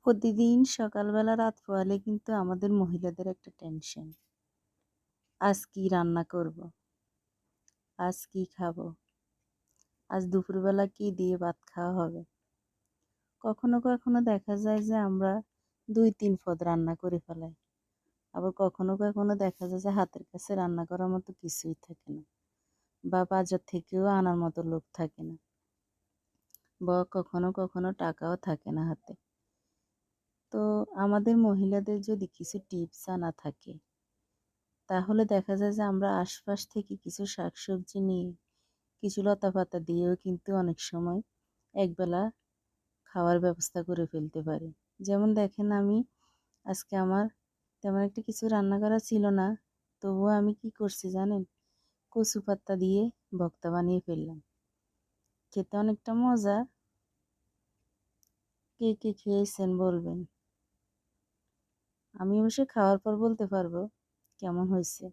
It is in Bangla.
প্রতিদিন সকালবেলা রাত পোহালে কিন্তু আমাদের মহিলাদের একটা টেনশন। আজ কি রান্না করব? আজ কি খাবো? আজ দুপুরবেলা কি দিয়ে ভাত খাওয়া হবে? কখনো কখনো দেখা যায় যে আমরা ২-৩ পদ রান্না করে ফেলাই। আবার কখনো কখনো দেখা যায় যে হাতের কাছে রান্না করার মতো কিছুই থাকে না, বা বাজার থেকেও আনার মতো লোক থাকে না, বা কখনো কখনো টাকাও থাকে না হাতে। তো আমাদের মহিলাদের যদি কিছু টিপস জানা থাকে, তাহলে দেখা যায় যে আমরা আশপাশ থেকে কিছু শাকসবজি নিয়ে, কিছু লতাপাতা দিয়েও কিন্তু অনেক সময় একবেলা খাওয়ার ব্যবস্থা করে ফেলতে পারি। যেমন দেখেন, আমি আজকে আমার তেমন একটা কিছু রান্না করা ছিল না, তবুও আমি কি করছি জানেন? কচু পাতা দিয়ে ভর্তা বানিয়ে ফেললাম। খেতে অনেকটা মজা। কে কে খেয়েছেন বলবেন। আমি অবশ্য খাওয়ার পর বলতে পারবো কেমন হয়েছে।